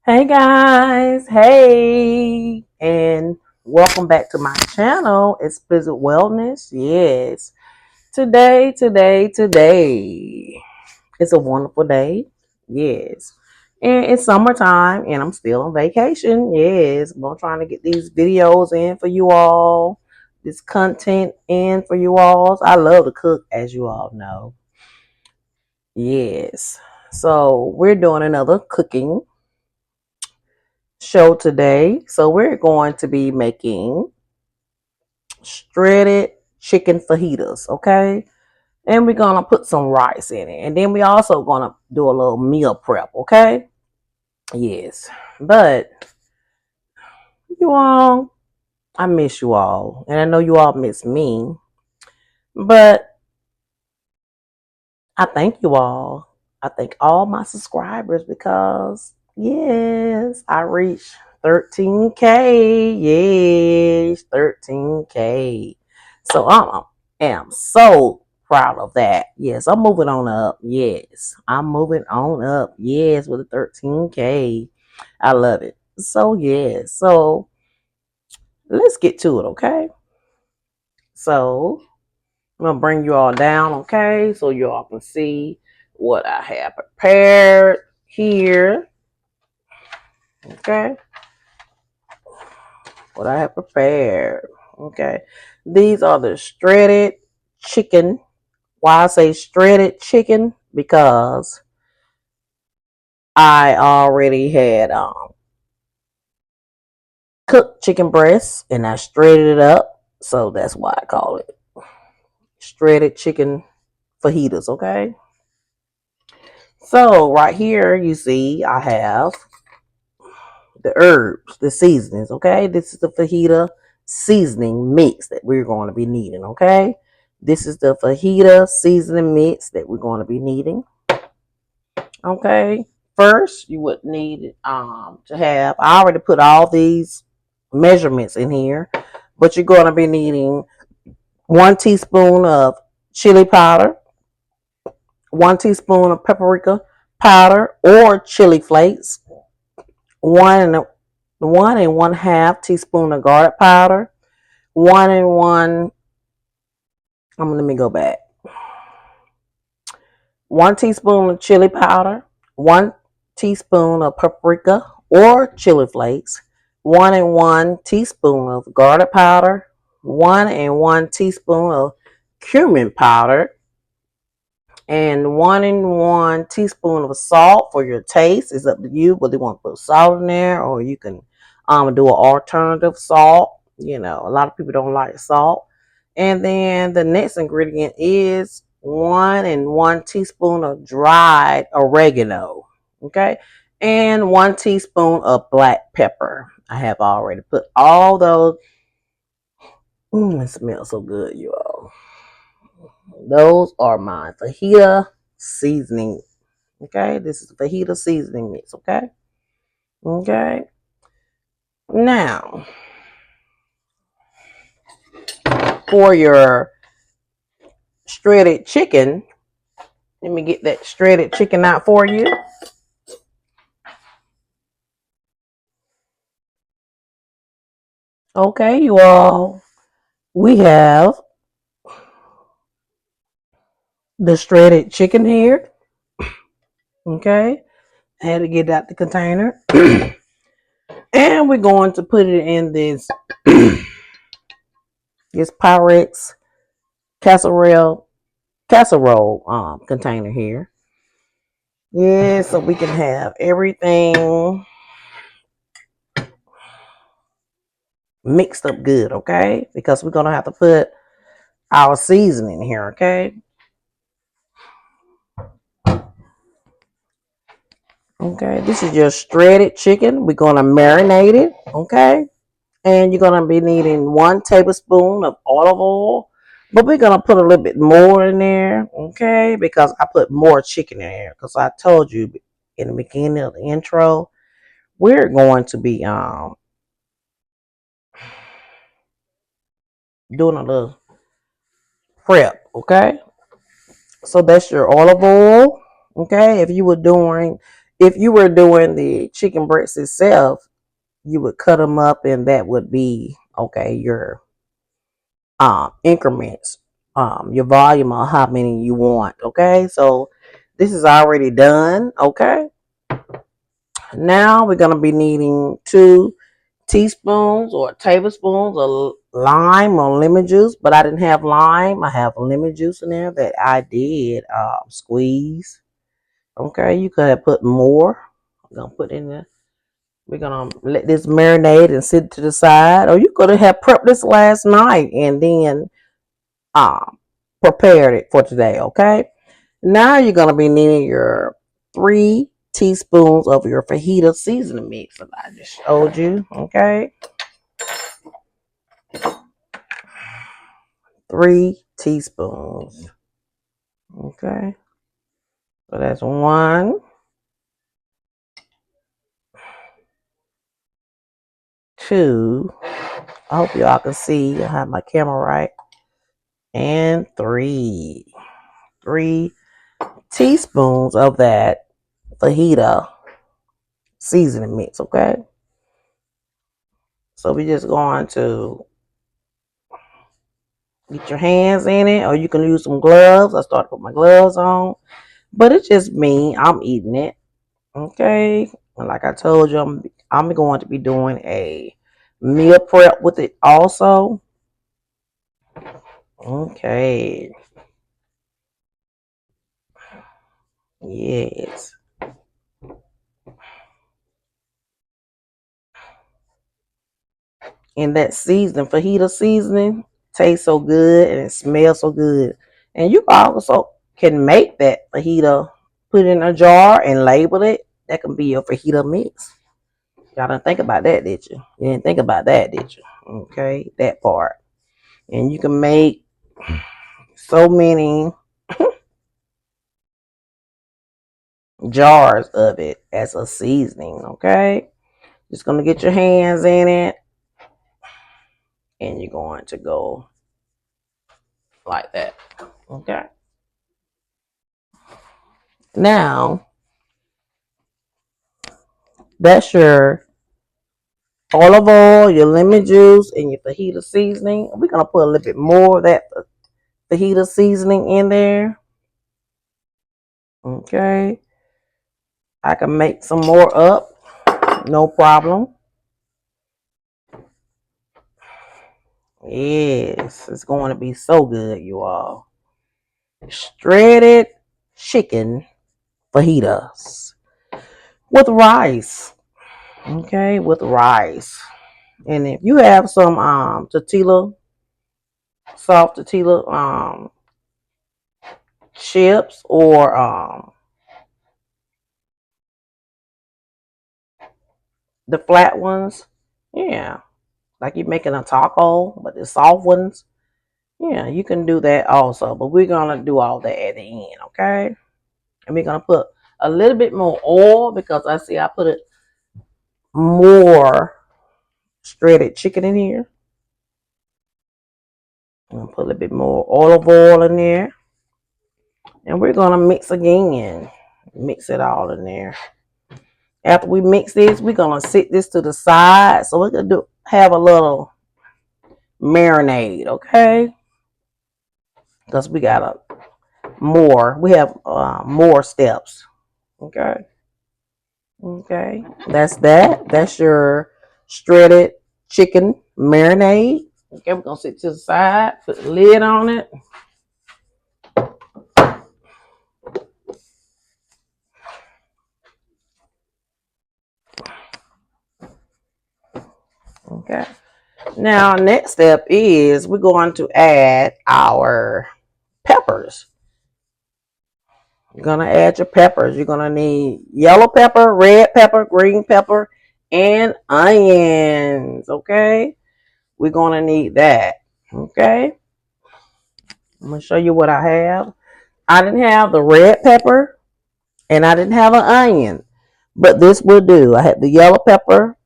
Hey guys, hey, and welcome back to my channel, Explicit Wellness. Yes, today, it's a wonderful day. Yes, and it's summertime, and I'm still on vacation. Yes, I'm trying to get these videos in for you all, this content in for you all. I love to cook, as you all know. Yes, so we're doing another cooking show today. So we're going to be making shredded chicken fajitas, okay? And we're gonna put some rice in it. And then we also gonna do a little meal prep, okay? Yes. But you all, I miss you all. And I know you all miss me. But I thank you all. I thank all my subscribers because yes, I reached 13K. Yes, 13K. So I am so proud of that. Yes, I'm moving on up. Yes, I'm moving on up. Yes, with the 13K. I love it. So yes. So let's get to it, okay? So I'm gonna bring you all down, okay, so you all can see what I have prepared here. Okay, what I have prepared. Okay, these are the shredded chicken. Why I say shredded chicken? Because I already had cooked chicken breasts and I shredded it up, so that's why I call it shredded chicken fajitas. Okay, so right here you see I have the herbs, the seasonings, okay? This is the fajita seasoning mix that we're going to be needing, okay? This is the fajita seasoning mix that we're going to be needing, okay? First, you would need to have, I already put all these measurements in here, but you're going to be needing 1 teaspoon of chili powder, 1 teaspoon of paprika powder or chili flakes, one and 1.5 teaspoon of garlic powder, one and one. Let me go back. 1 teaspoon of chili powder, 1 teaspoon of paprika or chili flakes, 1 and 1 teaspoon of garlic powder, 1 and 1 teaspoon of cumin powder, and 1 and 1 teaspoon of salt for your taste. It's up to you whether you want to put salt in there or you can do an alternative salt. You know, a lot of people don't like salt. And then the next ingredient is 1 and 1 teaspoon of dried oregano. Okay. And 1 teaspoon of black pepper. I have already put all those. It smells so good, you all. Those are my fajita seasoning. Okay, this is the fajita seasoning mix. Okay, okay. Now, for your shredded chicken, let me get that shredded chicken out for you. Okay, you all. We have the shredded chicken here. Okay, I had to get out the container, and we're going to put it in this this Pyrex casserole container here. Yeah, so we can have everything mixed up good, okay? Because we're gonna have to put our seasoning here, okay? Okay, this is just shredded chicken. We're gonna marinate it, okay? And you're gonna be needing 1 tablespoon of olive oil, but we're gonna put a little bit more in there, okay? Because I put more chicken in there. Because I told you in the beginning of the intro, we're going to be doing a little prep, okay? So that's your olive oil, okay? If you were doing If you were doing the chicken breasts itself, you would cut them up, and that would be okay. Your increments, your volume of how many you want. Okay, so this is already done. Okay, now we're gonna be needing 2 teaspoons or tablespoons of lime or lemon juice, but I didn't have lime. I have lemon juice in there that I did squeeze. Okay, you could have put more. I'm gonna put in there. We're gonna let this marinate and sit to the side, or you could have prepped this last night and then um prepared it for today. Okay, now you're gonna be needing your 3 teaspoons of your fajita seasoning mix that I just showed you. Okay, 3 teaspoons. Okay, so that's 1, 2. I hope y'all can see. I have my camera right. And 3. 3 teaspoons of that fajita seasoning mix. Okay, so we just going to get your hands in it, or you can use some gloves. I started to put my gloves on, but it's just me. I'm eating it. Okay, and like I told you, I'm going to be doing a meal prep with it also. Okay, yes, and that seasoning, fajita seasoning, tastes so good and it smells so good. And you also can make that fajita, put it in a jar and label it. That can be your fajita mix. Y'all didn't think about that, did you? You didn't think about that, did you? Okay, that part. And you can make so many jars of it as a seasoning. Okay, just gonna get your hands in it, and you're going to go like that. Okay. Now that's your olive oil, your lemon juice, and your fajita seasoning. We're gonna put a little bit more of that fajita seasoning in there. Okay. I can make some more up, no problem. Yes, it's going to be so good, you all. Shredded chicken fajitas with rice. Okay, with rice. And if you have some tortilla, soft tortilla chips, or the flat ones, yeah, like you're making a taco, but the soft ones, yeah, you can do that also. But we're gonna do all that at the end, okay? And we're gonna put a little bit more oil because I see I put it more shredded chicken in here. I'm gonna put a little bit more olive oil in there, and we're gonna mix again. Mix it all in there. After we mix this, we're gonna sit this to the side. So we're gonna have a little marinade, okay? Because we got we have more steps, okay? Okay, that's that. That's your shredded chicken marinade. Okay, we're gonna sit to the side, put the lid on it. Okay. Now, next step is we're going to add our peppers. You're gonna add your peppers. You're gonna need yellow pepper, red pepper, green pepper, and onions. Okay, we're gonna need that. Okay, I'm gonna show you what I have. I didn't have the red pepper and I didn't have an onion, but this will do. I had the yellow pepper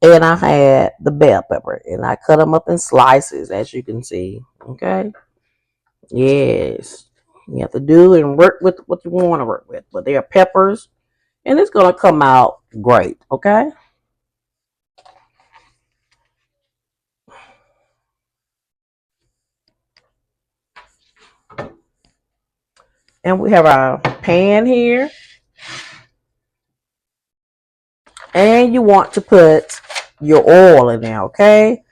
and I had the bell pepper, and I cut them up in slices, as you can see. Okay, yes, you have to do and work with what you want to work with, but they are peppers. and it's gonna come out great. Okay. And we have our pan here. And you want to put your oil in there, okay?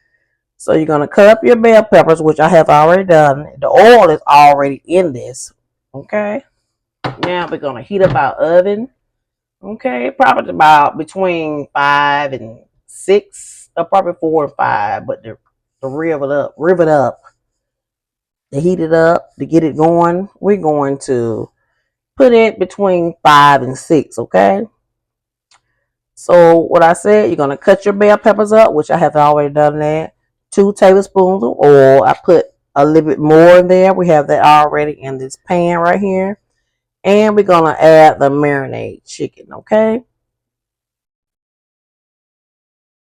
So you're going to cut up your bell peppers, which I have already done. The oil is already in this, okay? Now we're going to heat up our oven, okay? Probably about between 5 and 6, or probably 4 and 5, but to rev it up, to heat it up, to get it going, we're going to put it between 5 and 6, okay? So what I said, you're going to cut your bell peppers up, which I have already done that. 2 tablespoons of oil. I put a little bit more in there. We have that already in this pan right here. And we're going to add the marinade chicken, okay?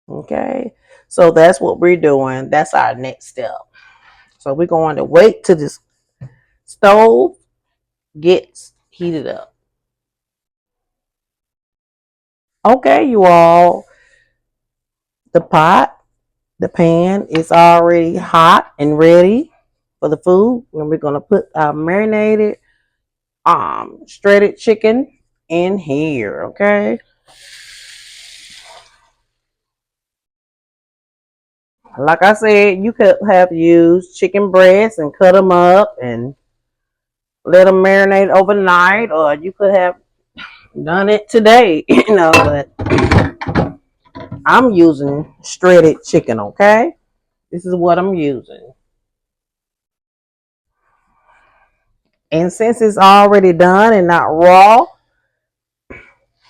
Okay. So that's what we're doing. That's our next step. So we're going to wait till this stove gets heated up. Okay, you all. The pan is already hot and ready for the food. And we're going to put our marinated shredded chicken in here, okay? Like I said, you could have used chicken breasts and cut them up and let them marinate overnight, or you could have done it today, but I'm using shredded chicken, okay? This is what I'm using. And since it's already done and not raw,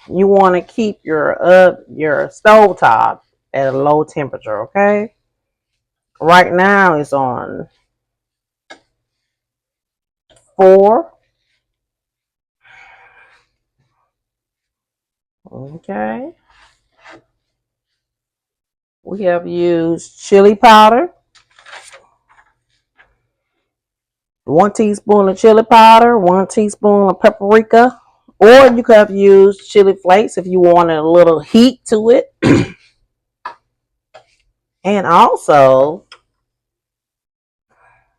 you want to keep your stove top at a low temperature, okay? Right now it's on 4. Okay. We have used chili powder. 1 teaspoon of chili powder, 1 teaspoon of paprika, or you could have used chili flakes if you wanted a little heat to it. And also,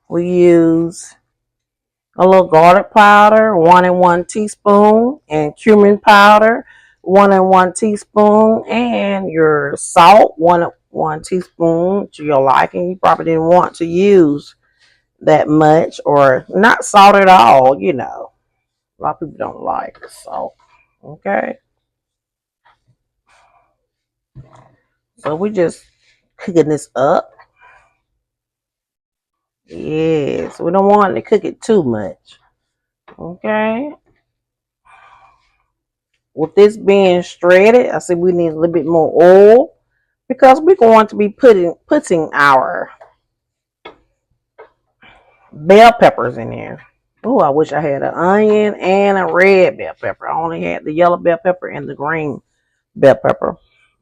we use a little garlic powder, 1 teaspoon, and cumin powder, 1 teaspoon, and your salt, 1 teaspoon to your liking. You probably didn't want to use that much, or not salt at all, A lot of people don't like salt. Okay. So we just cooking this up. Yes, we don't want to cook it too much. Okay. With this being shredded, I see we need a little bit more oil because we're going to be putting our bell peppers in there. Oh, I wish I had an onion and a red bell pepper. I only had the yellow bell pepper and the green bell pepper.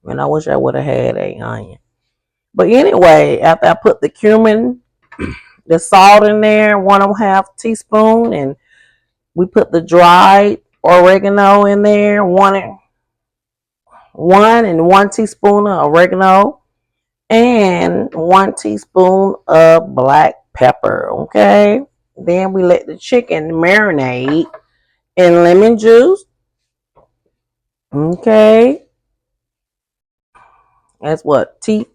And I wish I would have had an onion. But anyway, after I put the cumin, the salt in there, 1.5 teaspoon, and we put the dried oregano in there, 1 teaspoon of oregano, and 1 teaspoon of black pepper. Okay. Then we let the chicken marinate in lemon juice. Okay. That's what 2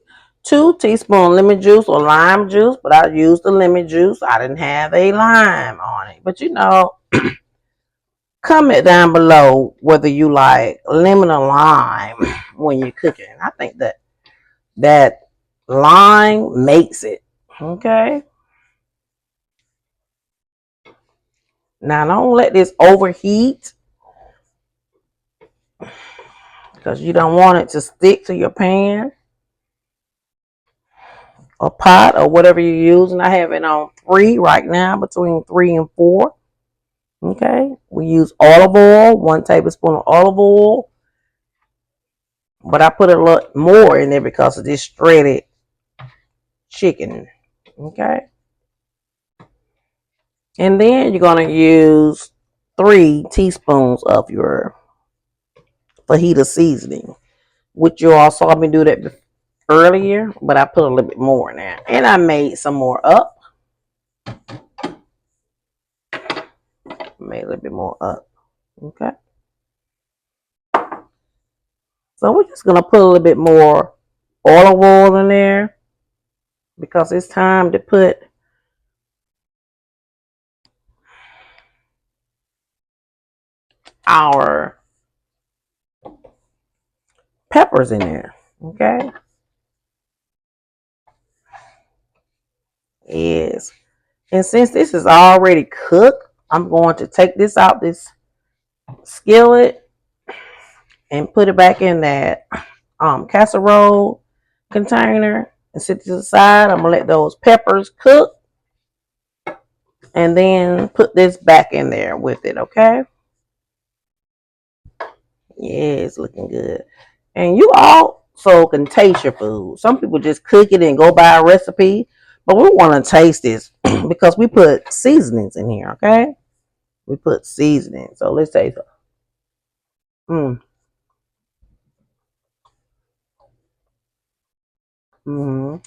teaspoon lemon juice or lime juice, but I used the lemon juice. I didn't have a lime on it. But comment down below whether you like lemon or lime when you're cooking. I think that lime makes it. Okay. Now don't let this overheat because you don't want it to stick to your pan or pot or whatever you're using. I have it on 3 right now, between 3 and 4. Okay. We use olive oil, 1 tablespoon of olive oil. But I put a lot more in there because of this shredded chicken. Okay. And then you're going to use 3 teaspoons of your fajita seasoning, which you all saw me do that earlier, but I put a little bit more in there. And I made some more up. Made a little bit more up. Okay. So we're just going to put a little bit more olive oil in there because it's time to put our peppers in there. Okay. Yes. And since this is already cooked, I'm going to take this out this skillet and put it back in that casserole container and set it to the side. I'm going to let those peppers cook and then put this back in there with it, okay? Yeah, it's looking good. And you also can taste your food. Some people just cook it and go by a recipe, but we want to taste this because we put seasonings in here, okay? We put seasoning. So let's taste it. Mm. Mm-hmm.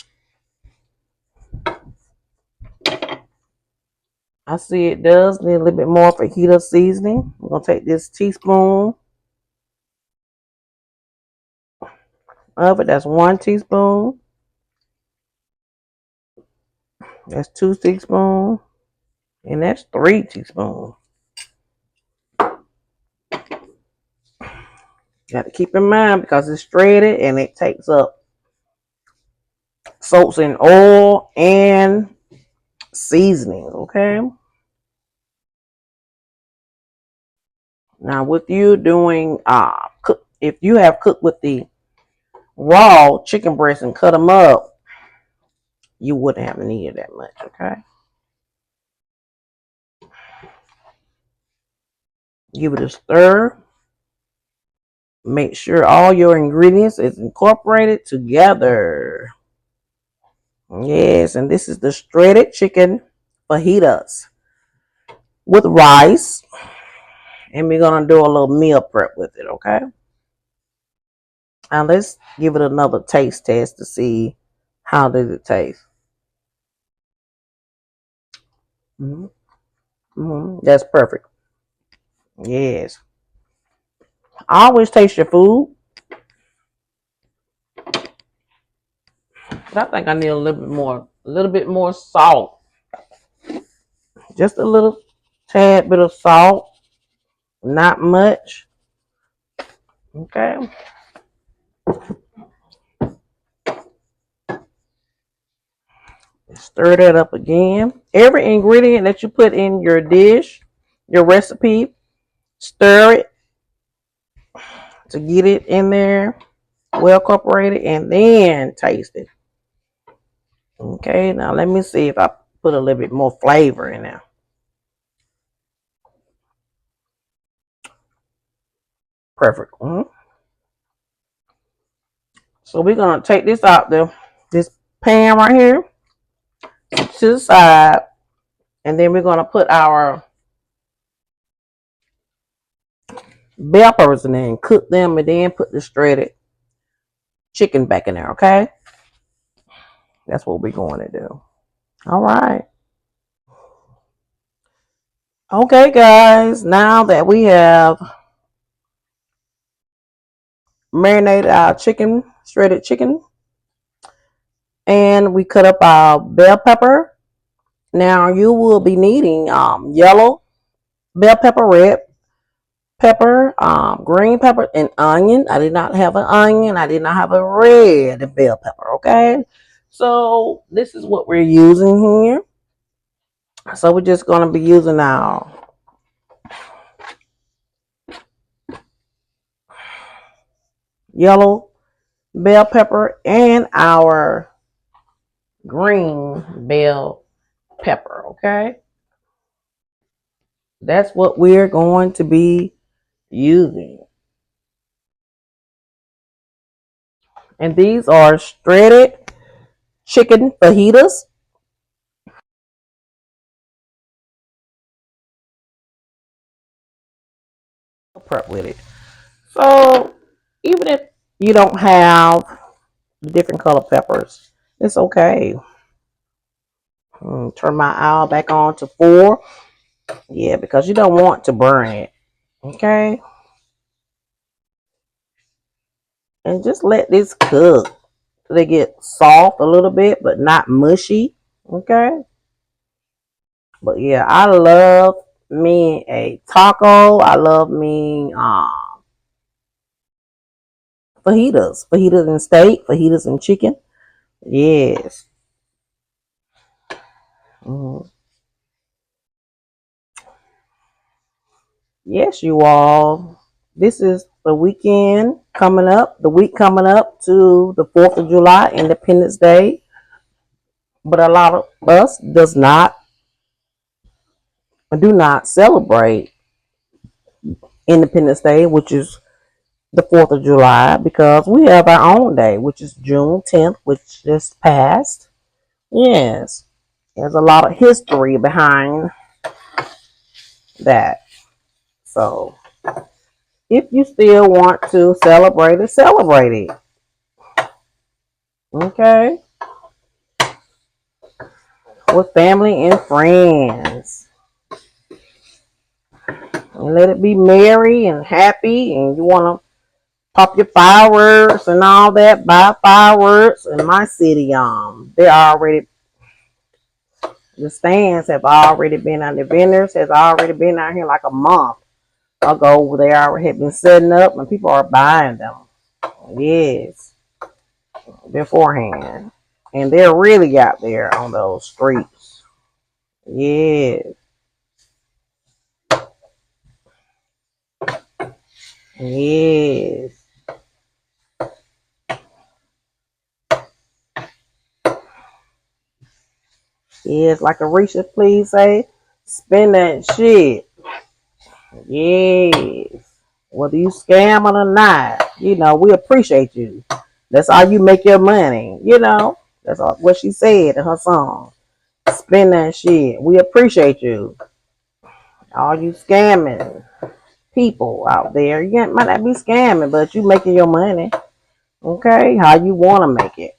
I see it does need a little bit more fajita seasoning. I'm going to take this teaspoon of it. That's 1 teaspoon. That's 2 teaspoons. And that's 3 teaspoons. Got to keep in mind because it's shredded and it takes up soaks in oil and seasoning, okay? Now with you doing if you have cooked with the raw chicken breast and cut them up, you wouldn't have needed that much, okay? Give it a stir. Make sure all your ingredients is incorporated together. Yes, and this is the shredded chicken fajitas with rice. And we're going to do a little meal prep with it, okay? Now let's give it another taste test to see how does it taste. That's perfect. Yes. Always taste your food. But I think I need a little bit more salt. Just a little tad bit of salt. Not much. Okay. Stir that up again. Every ingredient that you put in your dish, your recipe, stir it to get it in there, well incorporated, and then taste it. Okay, now let me see if I put a little bit more flavor in there. Perfect. So we're gonna take this out this pan right here to the side, and then we're gonna put our bell peppers in there and cook them, and then put the shredded chicken back in there. Okay, that's what we're going to do. All right. Okay, guys. Now that we have marinated our chicken, shredded chicken, and we cut up our bell pepper. Now you will be needing yellow bell pepper, red pepper, green pepper, and onion. I did not have an onion. I did not have a red bell pepper. Okay, so this is what we're using here. So we're just going to be using our yellow bell pepper and our green bell pepper. Okay, that's what we're going to be using. And these are shredded chicken fajitas. Prep with it. So Even if you don't have different color peppers, it's okay. Turn my owl back on to 4. Yeah, because you don't want to burn it. Okay. And just let this cook so they get soft a little bit, but not mushy. Okay. But yeah, I love me a taco. I love me fajitas. Fajitas and steak, fajitas and chicken. Yes. Mhm. Yes, you all. This is the weekend coming up, the week coming up to the 4th of July, Independence Day. But a lot of us do not celebrate Independence Day, which is the 4th of July, because we have our own day, which is June 10th, which just passed. Yes. There's a lot of history behind that. So if you still want to celebrate it, celebrate it. Okay? With family and friends. And let it be merry and happy, and you want to pop your fireworks and all that, buy fireworks. In my city, they're already, the stands have already been out, the vendors has already been out here like a month ago. They already have been setting up and people are buying them. Yes, beforehand. And they're really out there on those streets. Yes, yes, yes. Like Arisha, please say, spend that shit. Yes. Whether you scamming or not, we appreciate you. That's how you make your money. That's what she said in her song. Spend that shit. We appreciate you. All you scamming people out there. You might not be scamming, but you making your money. Okay? How you want to make it.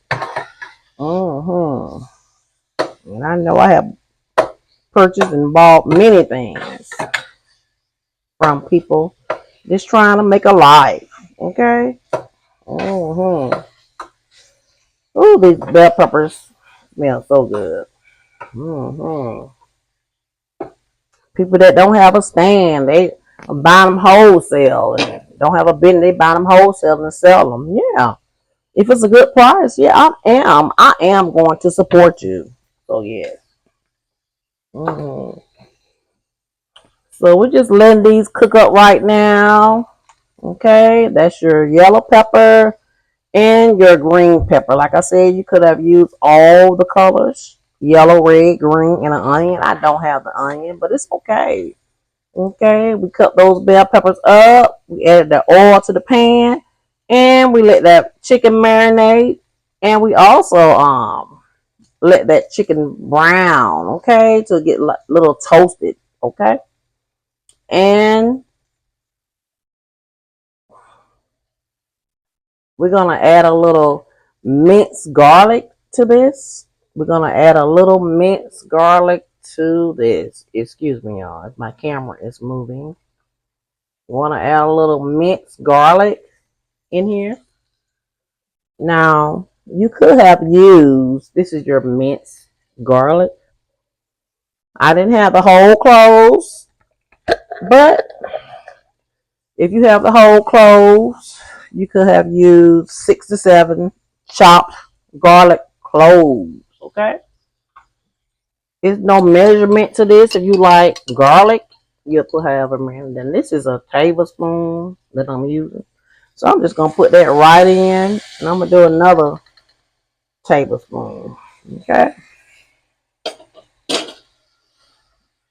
And I know I have purchased and bought many things from people just trying to make a life. Okay? Ooh, these bell peppers smell so good. People that don't have a stand, they buy them wholesale. And don't have a business, they buy them wholesale and sell them. Yeah. If it's a good price, yeah, I am going to support you. So yeah. hmm So we're just letting these cook up right now. Okay, that's your yellow pepper and your green pepper. Like I said, you could have used all the colors: yellow, red, green, and an onion. I don't have the onion, but it's okay. Okay, we cut those bell peppers up. We added the oil to the pan, and we let that chicken marinate. And we also let that chicken brown, okay, to get a little toasted, okay. And we're gonna add a little minced garlic to this. We're gonna add a little minced garlic to this. Excuse me, y'all, if my camera is moving. Want to add a little minced garlic in here. Now, you could have used, this is your minced garlic. I didn't have the whole cloves, but if you have the whole cloves, you could have used 6 to 7 chopped garlic cloves. Okay? There's no measurement to this. If you like garlic, you'll put however many. Then this is a tablespoon that I'm using. So I'm just going to put that right in. And I'm going to do another tablespoon. Okay?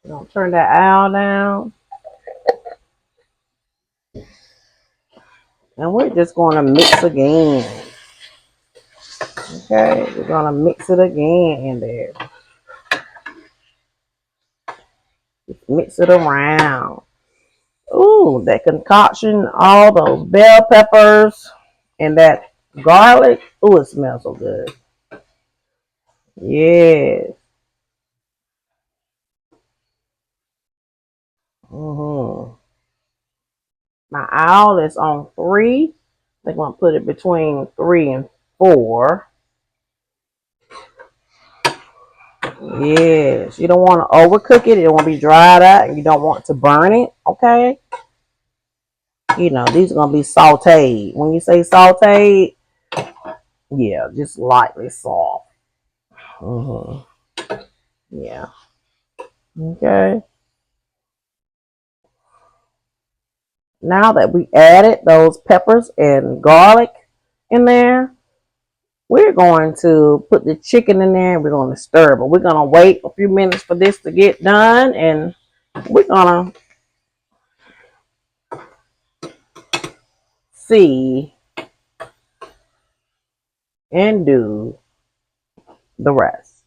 I'm going to turn that owl down. And we're just going to mix again. Okay? We're going to mix it again in there. Just mix it around. Ooh, that concoction, all those bell peppers and that garlic. Ooh, it smells so good. Yes. My owl is on 3. They're going to put it between 3 and 4. Yes. You don't want to overcook it. It won't be dried out. And you don't want to burn it. Okay. You know, these are going to be sauteed. When you say sauteed, yeah, just lightly soft. Yeah. Okay. Now that we added those peppers and garlic in there, we're going to put the chicken in there and we're going to stir. But we're going to wait a few minutes for this to get done. And we're going to see and do the rest.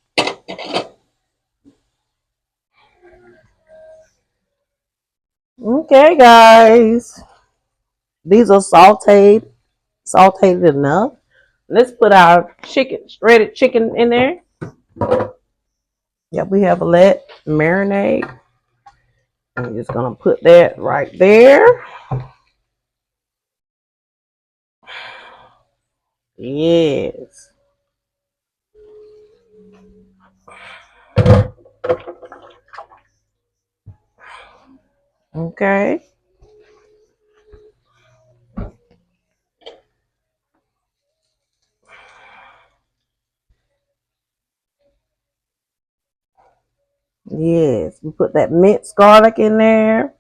Okay, guys. These are sauteed enough. Let's put our shredded chicken in there. Yep, we have let marinade. I'm just gonna put that right there. Yes. Okay. Yes. We put that minced garlic in there.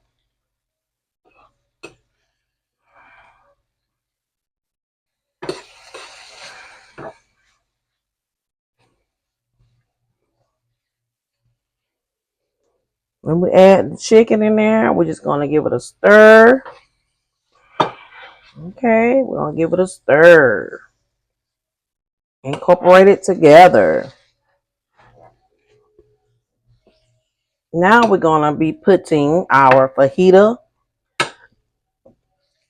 When we add the chicken in there, we're just gonna give it a stir. Okay, we're gonna give it a stir. Incorporate it together. Now we're gonna be putting our fajita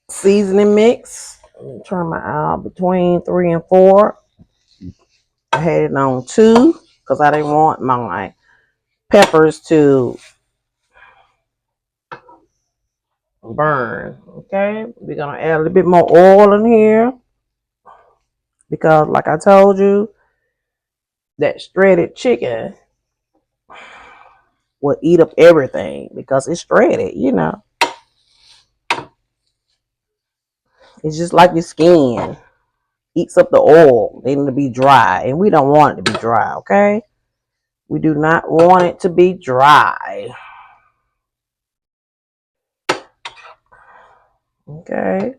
seasoning mix. Turn my out between 3 and 4. I had it on 2 because I didn't want my peppers to burn. Okay, we're gonna add a little bit more oil in here because, like I told you, that shredded chicken will eat up everything because it's shredded. You know, it's just like your skin eats up the oil. They need to be dry, and we don't want it to be dry. Okay, we do not want it to be dry. Okay.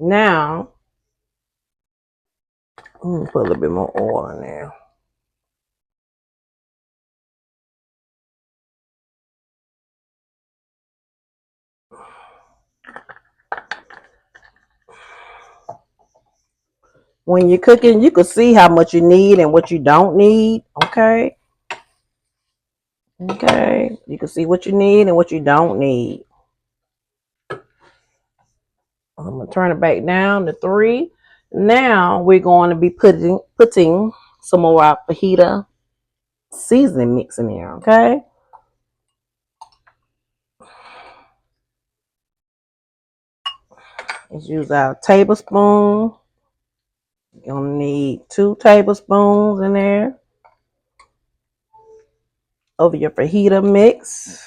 Now, I'm gonna put a little bit more oil in there. When you're cooking, you can see how much you need and what you don't need. Okay. Okay. You can see what you need and what you don't need. I'm gonna turn it back down to 3. Now we're going to be putting some more of our fajita seasoning mix in there. Okay. Let's use our tablespoon. You're gonna need 2 tablespoons in there of your fajita mix.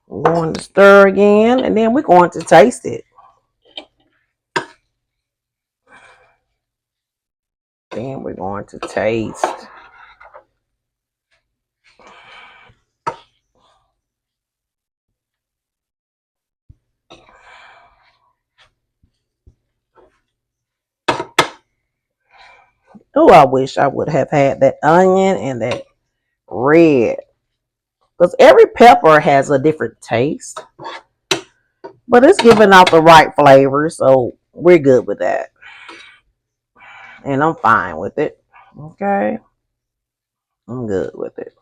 We're going to stir again, and then we're going to taste it. Then we're going to taste. Oh, I wish I would have had that onion and that red. Because every pepper has a different taste. But it's giving out the right flavor, so we're good with that. And I'm fine with it. Okay? I'm good with it.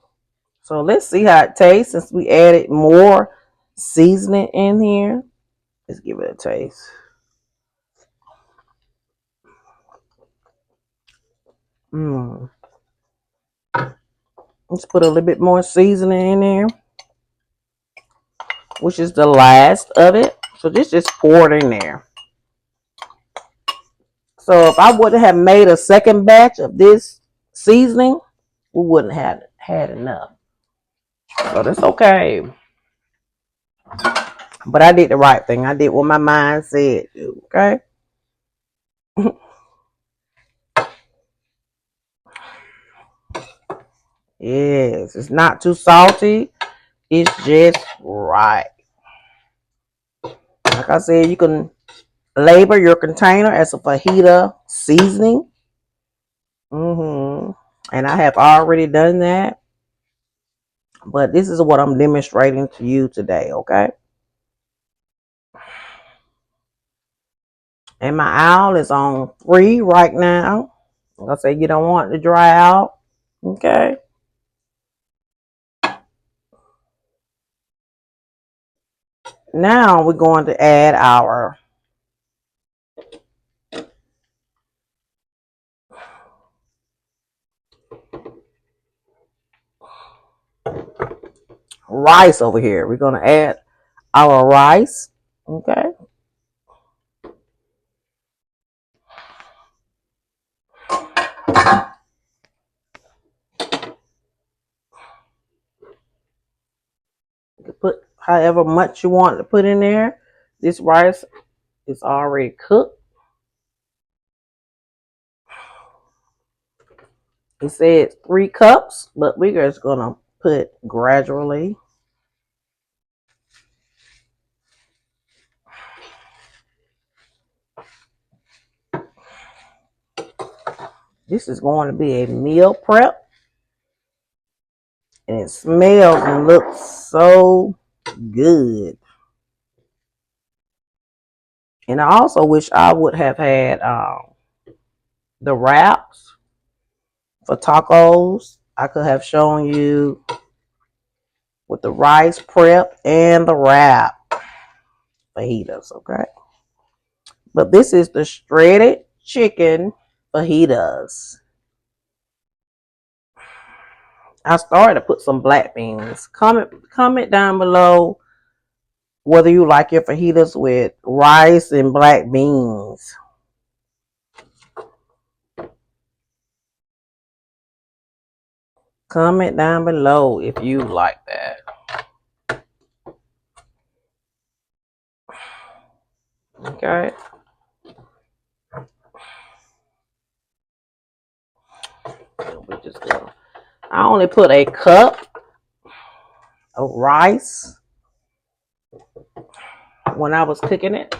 So let's see how it tastes since we added more seasoning in here. Let's give it a taste. Let's put a little bit more seasoning in there, which is the last of it. So this just poured in there. So if I would have made a second batch of this seasoning, we wouldn't have had enough. So that's okay. But I did the right thing. I did what my mind said. Okay. Yes, it's not too salty. It's just right. Like I said, you can label your container as a fajita seasoning. And I have already done that. But this is what I'm demonstrating to you today, okay? And my owl is on 3 right now. Like I say, you don't want it to dry out. Okay. Now we're going to add our rice over here. We're going to add our rice. Okay. You can put however much you want to put in there. This rice is already cooked. It said 3 cups, but we're just going to put gradually. This is going to be a meal prep. And it smells and looks so good. And I also wish I would have had the wraps for tacos. I could have shown you with the rice prep and the wrap fajitas, okay? But this is the shredded chicken fajitas. I started to put some black beans. Comment down below whether you like your fajitas with rice and black beans. Comment down below if you like that. Okay. We just go. I only put a cup of rice when I was cooking it.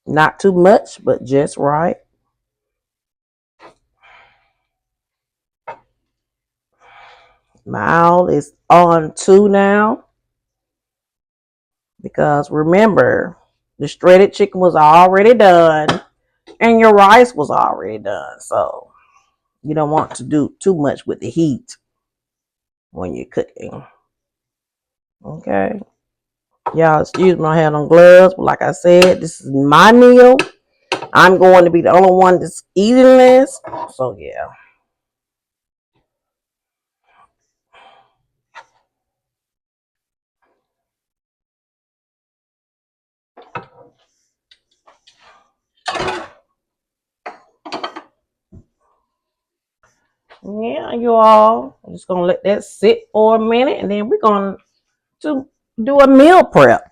Not too much, but just right. My owl is on 2 now. Because remember, the shredded chicken was already done. And your rice was already done. So you don't want to do too much with the heat when you're cooking. Okay. Y'all excuse me, I had on gloves. But like I said, this is my meal. I'm going to be the only one that's eating this. So yeah. Yeah, you all. I'm just gonna let that sit for a minute, and then we're going to do a meal prep.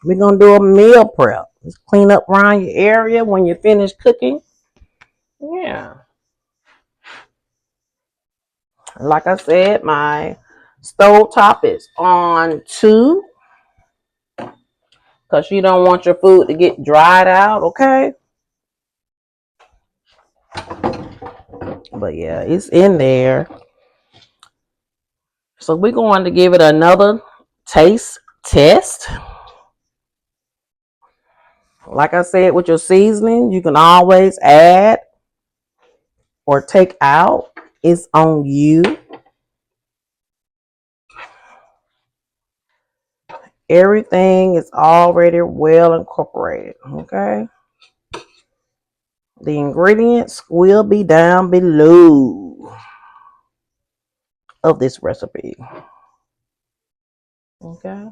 We're gonna do a meal prep. Just clean up around your area when you finish cooking. Yeah. Like I said, my stove top is on 2 because you don't want your food to get dried out, okay? But yeah, it's in there. So we're going to give it another taste test. Like I said, with your seasoning, you can always add or take out. It's on you. Everything is already well incorporated, okay? The ingredients will be down below of this recipe, okay?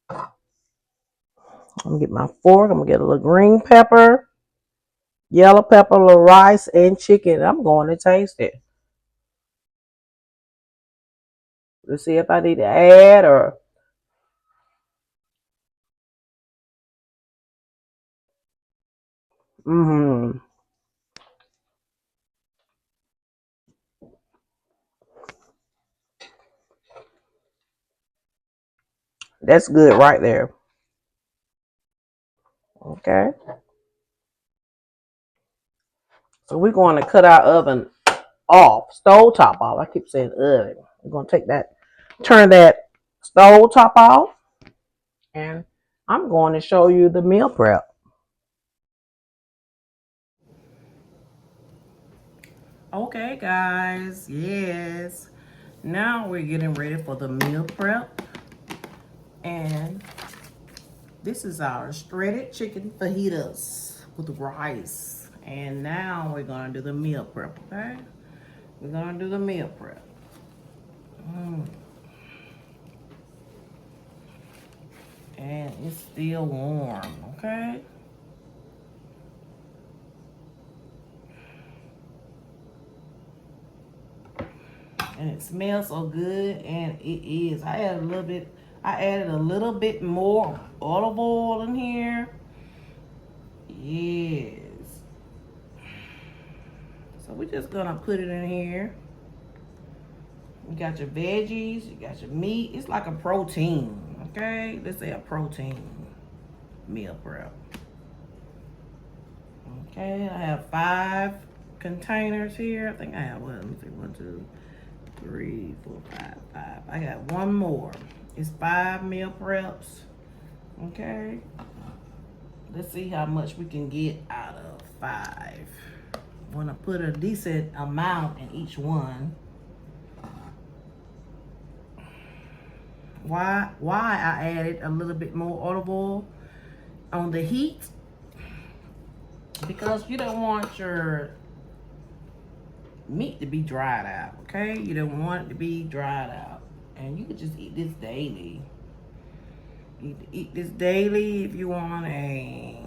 I'm gonna get my fork. I'm gonna get a little green pepper, yellow pepper, a little rice, and chicken. I'm going to taste it. Let's see if I need to add or... That's good right there. Okay. So we're going to cut our oven off, stove top off. I keep saying oven. We're going to take that, turn that stove top off, and I'm going to show you the meal prep. Okay, guys. Yes. Now we're getting ready for the meal prep. And this is our shredded chicken fajitas with rice. And now we're going to do the meal prep, okay? We're going to do the meal prep. And it's still warm, okay? And it smells so good, and it is. I added a little bit more olive oil in here. Yes. So we're just gonna put it in here. You got your veggies, you got your meat. It's like a protein, okay? Let's say a protein meal prep. Okay, I have 5 containers here. I think I have one. Let me see, 1, 2, 3, 4, 5. I got one more. It's 5 meal preps. Okay. Let's see how much we can get out of 5. Want to put a decent amount in each one. Why I added a little bit more olive oil on the heat? Because you don't want your meat to be dried out, okay? You don't want it to be dried out. And you can just eat this daily. You can eat this daily if you want a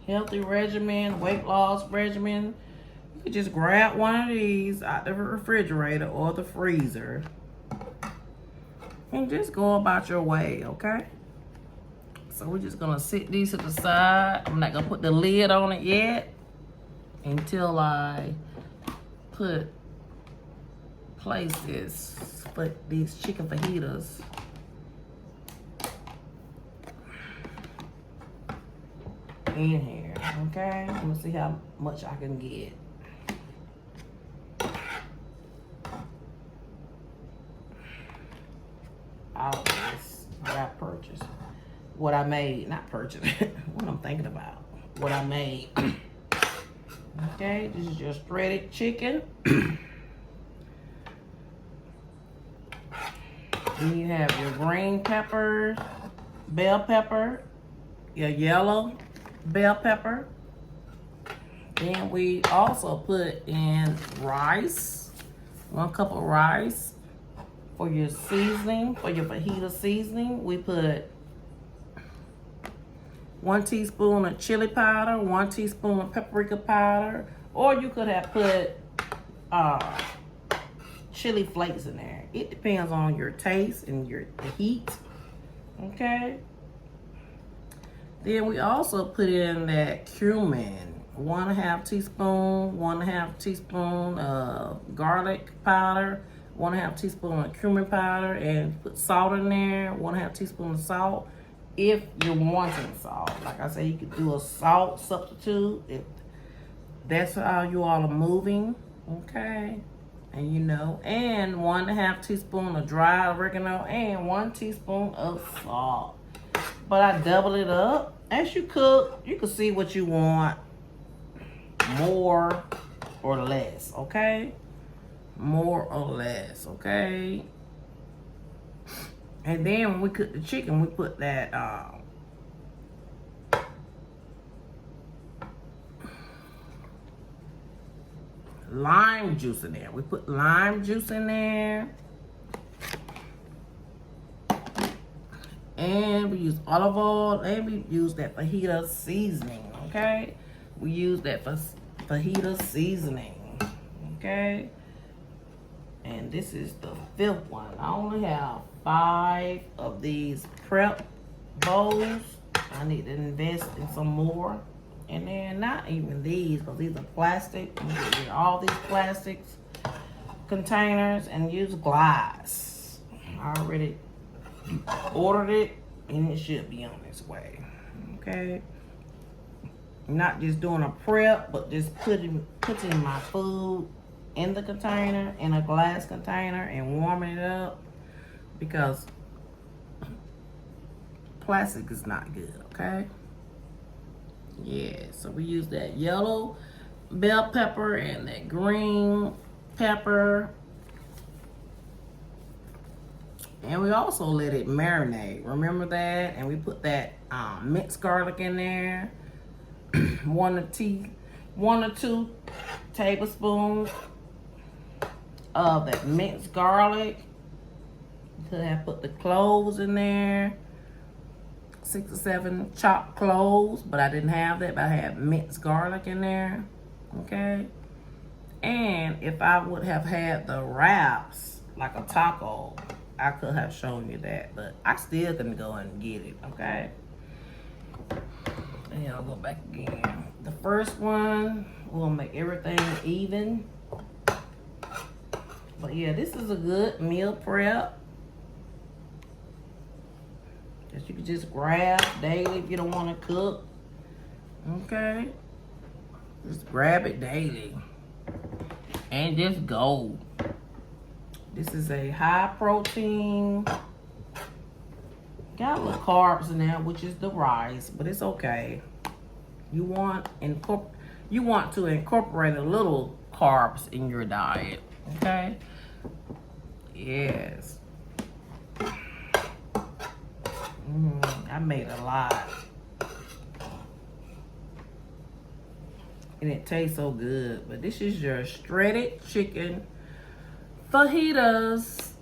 healthy regimen, weight loss regimen. You can just grab one of these out the refrigerator or the freezer and just go about your way, okay? So we're just gonna sit these to the side. I'm not gonna put the lid on it yet until I place these chicken fajitas in here, okay? I'm gonna see how much I can get. Out of this, what I purchased. What I made, not purchased, what I'm thinking about. What I made. Okay, this is your shredded chicken. Then you have your green pepper, bell pepper, your yellow bell pepper. Then we also put in rice, 1 cup of rice. For your seasoning, for your fajita seasoning, we put 1 teaspoon of chili powder, 1 teaspoon of paprika powder, or you could have put chili flakes in there. It depends on your taste and the heat, okay? Then we also put in that cumin, 1/2 teaspoon, 1/2 teaspoon of garlic powder, 1/2 teaspoon of cumin powder, and put salt in there, 1/2 teaspoon of salt. If you're wanting salt, like I say, you could do a salt substitute if that's how you all are moving, okay? And you know, and 1/2 teaspoon of dry oregano and 1 teaspoon of salt. but I double it up. As you cook, you can see what you want, more or less, okay? More or less, okay? And then when we cook the chicken, we put that lime juice in there. We put lime juice in there. And we use olive oil, and we use that fajita seasoning, okay? We use that fajita seasoning, okay? And this is the 5th one. I only have 5 of these prep bowls. I need to invest in some more. And then not even these, because these are plastic. I'm gonna get rid of all these plastics containers and use glass. I already ordered it, and it should be on its way, okay? Not just doing a prep, but just putting my food in the container, in a glass container, and warming it up, because plastic is not good, okay? Yeah, so we use that yellow bell pepper and that green pepper. And we also let it marinate. Remember that? And we put that minced garlic in there. 1 or 2 tablespoons of that minced garlic. Could have put the cloves in there. 6 or 7 chopped cloves, but I didn't have that, but I had minced garlic in there. Okay? And if I would have had the wraps, like a taco, I could have shown you that, but I still can go and get it, okay? And I'll go back again. The first one, we'll make everything even. But yeah, this is a good meal prep that you can just grab daily if you don't want to cook, okay? Just grab it daily and just go. This is a high protein, got a little carbs in there, which is the rice, but it's okay. You want to incorporate a little carbs in your diet, okay? Yes. I made a lot. And it tastes so good. But this is your shredded chicken fajitas.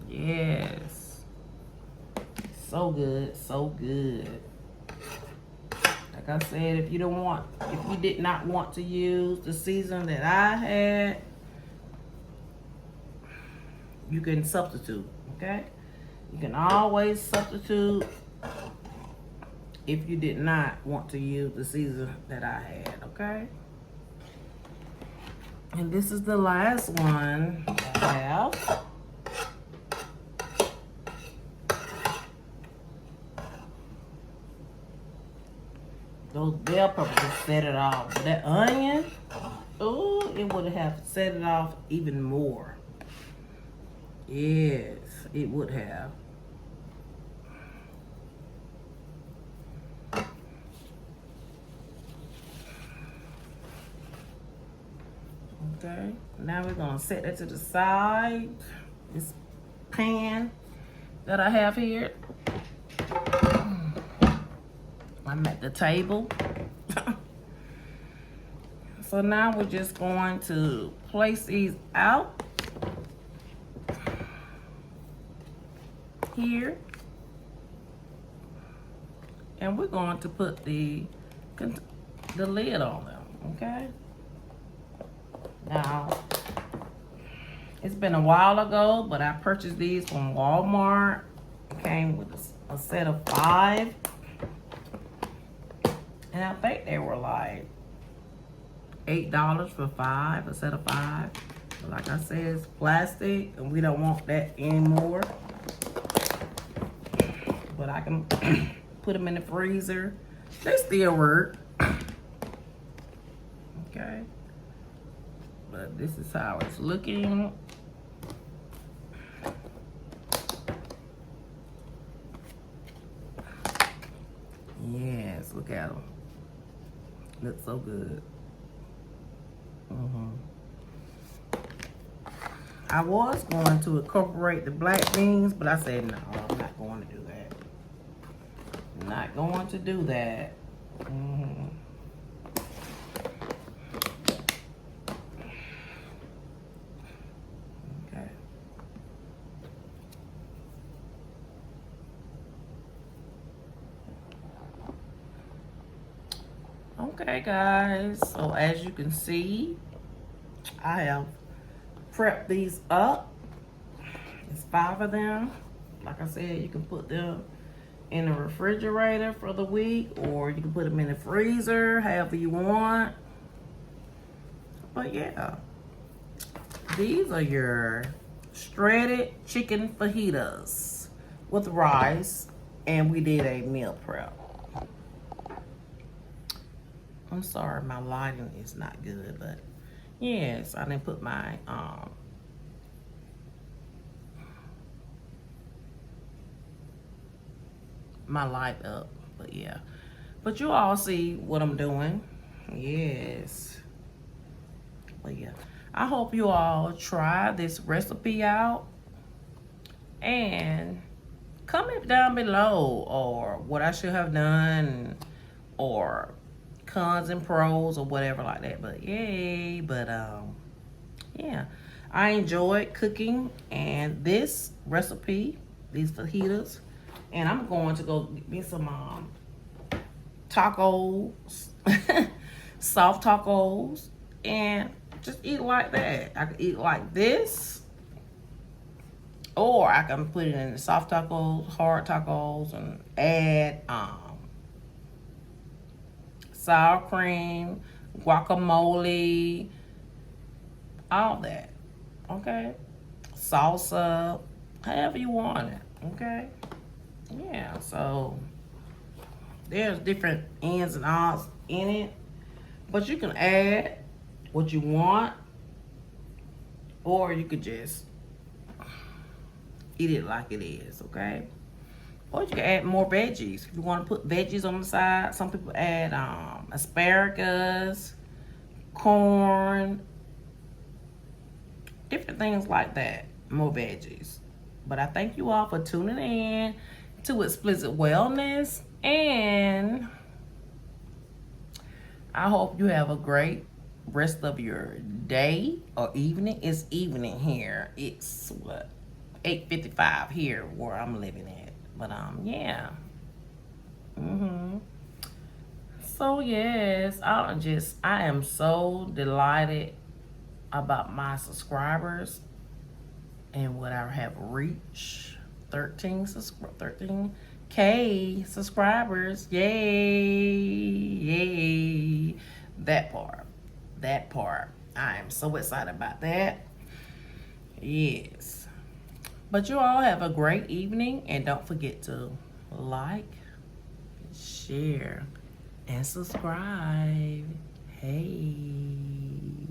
Yes. So good, so good. Like I said, if you did not want to use the season that I had, you can substitute, okay? You can always substitute if you did not want to use the season that I had, okay? And this is the last one I have. Those bell peppers just set it off. But that onion, oh, it would have set it off even more. Yes, it would have. Okay, now we're gonna set that to the side. This pan that I have here. I'm at the table. So now we're just going to place these out here. And we're going to put the lid on them, okay? Now, it's been a while ago, but I purchased these from Walmart. It came with a set of 5. And I think they were like $8 for 5, a set of 5. But like I said, it's plastic, and we don't want that anymore. But I can put them in the freezer. They still work. Okay. But this is how it's looking. Look at them. Look so good. I was going to incorporate the black beans, but I said no, I'm not going to do that. Not going to do that. Okay. Okay, guys. So as you can see, I have prepped these up. It's 5 of them. Like I said, you can put them in the refrigerator for the week, or you can put them in the freezer, however you want. But yeah, these are your shredded chicken fajitas with rice, and we did a meal prep. I'm sorry, my lighting is not good, but yes, I didn't put my my light up, but yeah. But you all see what I'm doing. Yes. But yeah, I hope you all try this recipe out, and comment down below or what I should have done, or cons and pros or whatever like that. But yay. But yeah, I enjoyed cooking and this recipe, these fajitas. And I'm going to go get me some tacos, soft tacos, and just eat like that. I could eat like this, or I can put it in the soft tacos, hard tacos, and add sour cream, guacamole, all that. Okay, salsa, however you want it. Okay. Yeah, so there's different ins and outs in it, but you can add what you want, or you could just eat it like it is. Okay, or you can add more veggies if you want to put veggies on the side. Some people add asparagus, corn, different things like that, more veggies. But I thank you all for tuning in to Explicit Wellness, and I hope you have a great rest of your day or evening. It's evening here. It's what, 8:55 here where I'm living at. But yeah. So yes, I am so delighted about my subscribers and what I have reached. 13K subscribers. Yay. That part. I am so excited about that. Yes. But you all have a great evening, and don't forget to like, share, and subscribe. Hey.